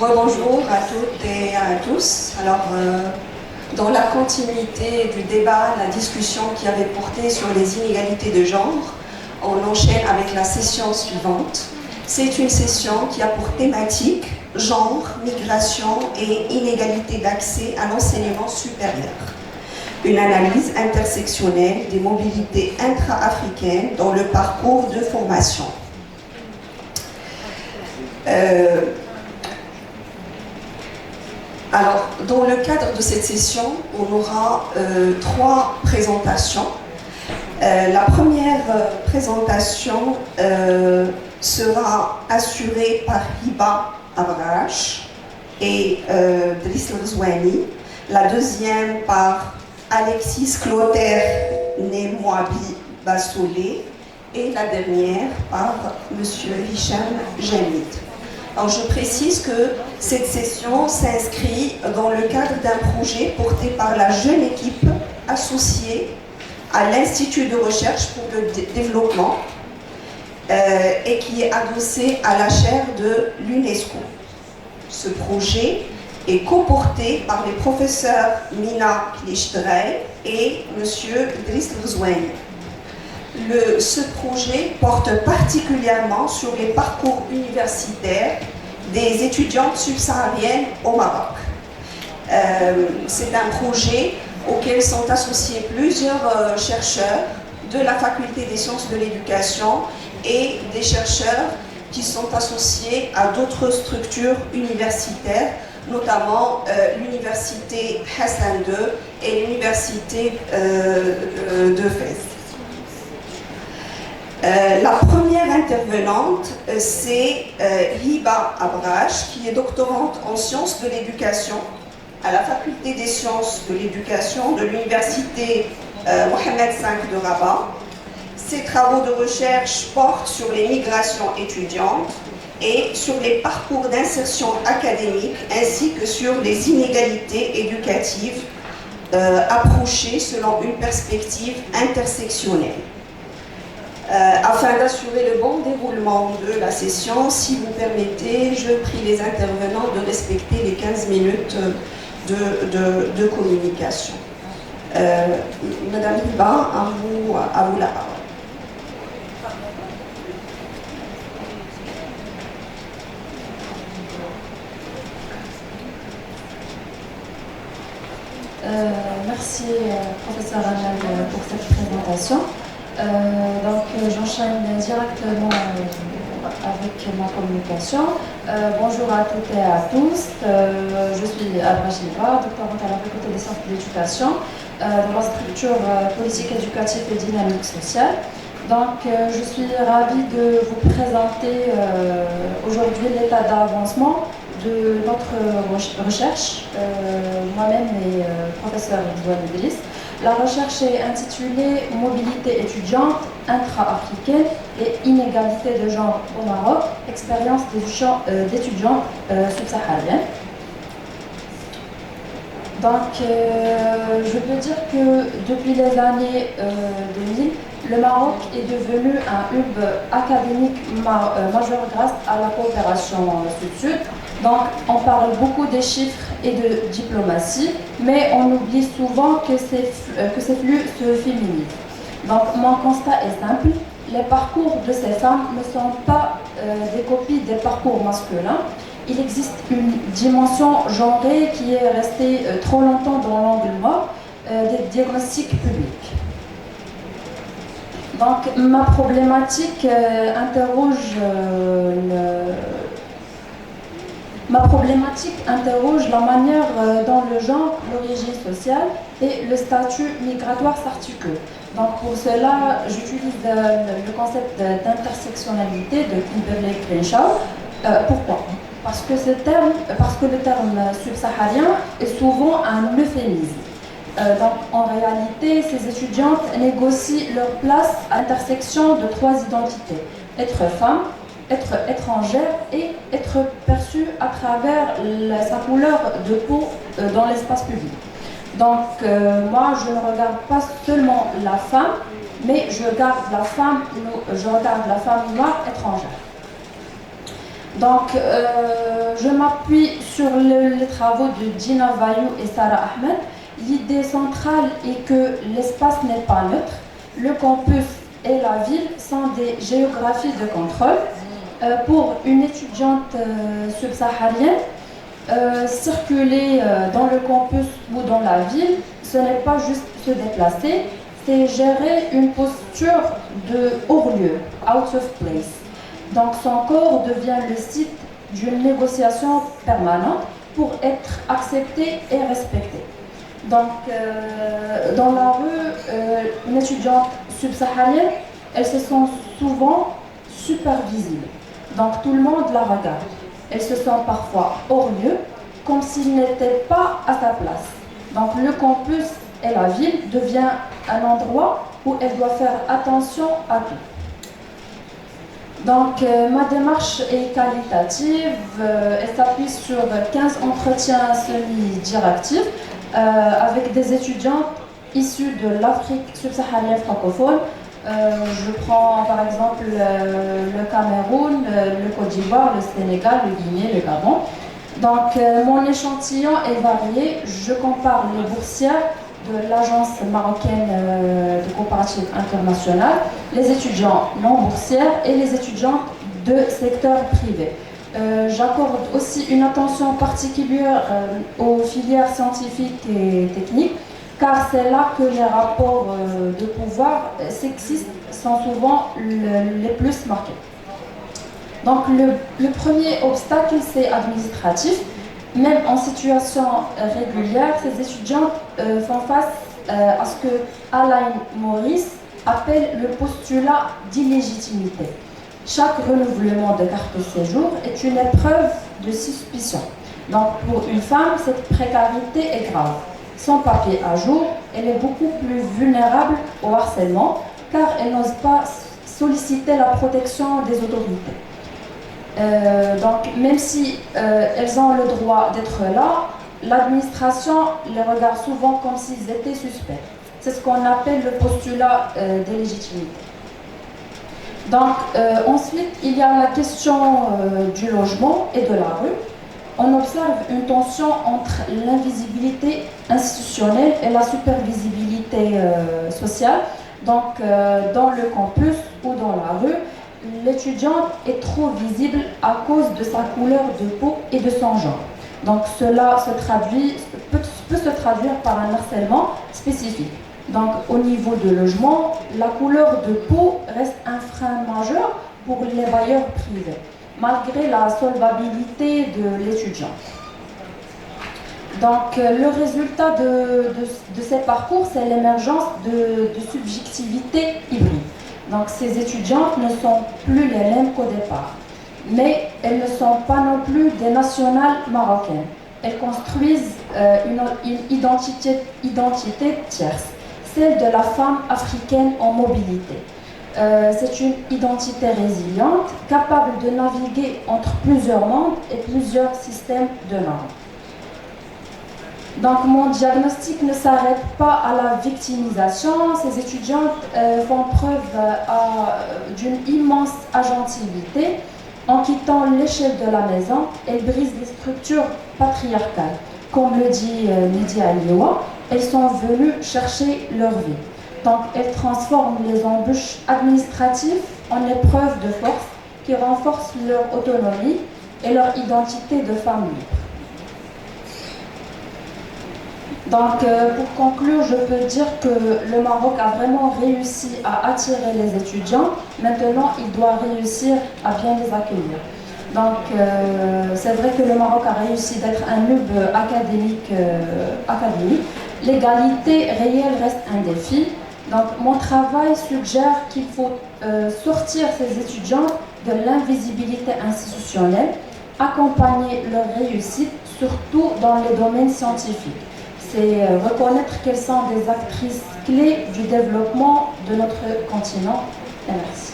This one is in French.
Rebonjour à toutes et à tous. Alors, dans la continuité du débat, la discussion qui avait porté sur les inégalités de genre, on enchaîne avec la session suivante. C'est une session qui a pour thématique genre, migration et inégalité d'accès à l'enseignement supérieur. Une analyse intersectionnelle des mobilités intra-africaines dans le parcours de formation. Alors, dans le cadre de cette session, on aura trois présentations. La première présentation sera assurée par Hiba Abrash et Driss Rzouani. La deuxième par Alexis Clotaire Nemouabi Bassolé. Et la dernière par M. Hicham Jamid. Alors, je précise que cette session s'inscrit dans le cadre d'un projet porté par la jeune équipe associée à l'Institut de recherche pour le développement et qui est adossé à la chaire de l'UNESCO. Ce projet est coporté par les professeurs Mina Klishtrei et M. Driss Rzouani. Ce projet porte particulièrement sur les parcours universitaires des étudiantes subsahariennes au Maroc. C'est un projet auquel sont associés plusieurs chercheurs de la Faculté des sciences de l'éducation et des chercheurs qui sont associés à d'autres structures universitaires, notamment l'université Hassan II et l'université de Fès. La première intervenante, c'est Hiba Abrash, qui est doctorante en sciences de l'éducation à la Faculté des sciences de l'éducation de l'université Mohamed V de Rabat. Ses travaux de recherche portent sur les migrations étudiantes et sur les parcours d'insertion académique, ainsi que sur les inégalités éducatives approchées selon une perspective intersectionnelle. Afin d'assurer le bon déroulement de la session, si vous permettez, je prie les intervenants de respecter les 15 minutes de communication. Madame Hiba, à vous la parole. Merci, professeur Anal, pour cette présentation. Donc, j'enchaîne directement avec ma communication. Bonjour à toutes et à tous. Je suis Abrash Hiba, doctorante à la Faculté des sciences de l'éducation dans la structure politique éducative et dynamique sociale. Donc, je suis ravie de vous présenter aujourd'hui l'état d'avancement de notre recherche, moi-même et professeur Rzouani Driss. La recherche est intitulée « Mobilité étudiante intra-africaine et inégalité de genre au Maroc, expérience d'étudiants subsahariennes ». Donc, je peux dire que depuis les années 2000, le Maroc est devenu un hub académique majeur grâce à la coopération sud-sud. Donc, on parle beaucoup des chiffres et de diplomatie, mais on oublie souvent que ces flux se féminisent. Donc, mon constat est simple. Les parcours de ces femmes ne sont pas des copies des parcours masculins. Il existe une dimension genrée qui est restée trop longtemps dans l'angle mort des diagnostics publics. Donc, ma problématique interroge la manière dont le genre, l'origine sociale et le statut migratoire s'articulent. Donc pour cela, j'utilise le concept d'intersectionnalité de Kimberley Crenshaw. Pourquoi ? Parce que le terme subsaharien est souvent un euphémisme. Donc en réalité, ces étudiantes négocient leur place à l'intersection de trois identités. Être femme, être étrangère et être perçue à travers sa couleur de peau dans l'espace public. Donc moi, je ne regarde pas seulement la femme, mais je regarde la femme noire étrangère. Donc, je m'appuie sur les travaux de Dina Vayou et Sarah Ahmed. L'idée centrale est que l'espace n'est pas neutre. Le campus et la ville sont des géographies de contrôle. Pour une étudiante subsaharienne, circuler dans le campus ou dans la ville, ce n'est pas juste se déplacer, c'est gérer une posture de hors-lieu, out of place. Donc son corps devient le site d'une négociation permanente pour être accepté et respecté. Donc dans la rue, une étudiante subsaharienne, elle se sent souvent super visible. Donc tout le monde la regarde. Elle se sent parfois hors lieu, comme s'il n'était pas à sa place. Donc le campus et la ville devient un endroit où elle doit faire attention à tout. Donc ma démarche est qualitative, elle s'appuie sur 15 entretiens semi-directifs avec des étudiants issus de l'Afrique subsaharienne francophone. Je prends par exemple le Cameroun, le Côte d'Ivoire, le Sénégal, le Guinée, le Gabon. Donc mon échantillon est varié, je compare les boursières de l'agence marocaine de coopérative internationale, les étudiants non boursières et les étudiants de secteur privé. J'accorde aussi une attention particulière aux filières scientifiques et techniques, car c'est là que les rapports de pouvoir sexistes sont souvent les plus marqués. Donc le premier obstacle, c'est administratif. Même en situation régulière, ces étudiants font face à ce que Alain Maurice appelle le postulat d'illégitimité. Chaque renouvellement de carte de séjour est une épreuve de suspicion. Donc pour une femme, cette précarité est grave. Sans papier à jour, elle est beaucoup plus vulnérable au harcèlement car elle n'ose pas solliciter la protection des autorités. Donc même si elles ont le droit d'être là, l'administration les regarde souvent comme s'ils étaient suspects. C'est ce qu'on appelle le postulat d'illégitimité. Donc ensuite, il y a la question du logement et de la rue. On observe une tension entre l'invisibilité institutionnelle et la supervisibilité sociale. Donc dans le campus ou dans la rue, l'étudiant est trop visible à cause de sa couleur de peau et de son genre. Donc cela peut se traduire par un harcèlement spécifique. Donc au niveau de logement, la couleur de peau reste un frein majeur pour les bailleurs privés, malgré la solvabilité de l'étudiant. Donc le résultat de ces parcours, c'est l'émergence de subjectivités hybrides. Donc ces étudiantes ne sont plus les mêmes qu'au départ, mais elles ne sont pas non plus des nationales marocaines. Elles construisent une identité tierce, celle de la femme africaine en mobilité. C'est une identité résiliente, capable de naviguer entre plusieurs mondes et plusieurs systèmes de normes. Donc mon diagnostic ne s'arrête pas à la victimisation. Ces étudiantes font preuve d'une immense agentivité. En quittant l'échelle de la maison, elles brisent les structures patriarcales. Comme le dit Lydia Aliwa, elles sont venues chercher leur vie. Donc elles transforment les embûches administratives en épreuves de force qui renforcent leur autonomie et leur identité de femme libre. Donc, pour conclure, je peux dire que le Maroc a vraiment réussi à attirer les étudiants. Maintenant, il doit réussir à bien les accueillir. Donc, c'est vrai que le Maroc a réussi d'être un hub académique. L'égalité réelle reste un défi. Donc, mon travail suggère qu'il faut sortir ces étudiants de l'invisibilité institutionnelle, accompagner leur réussite, surtout dans les domaines scientifiques. C'est reconnaître qu'elles sont des actrices clés du développement de notre continent. Et merci.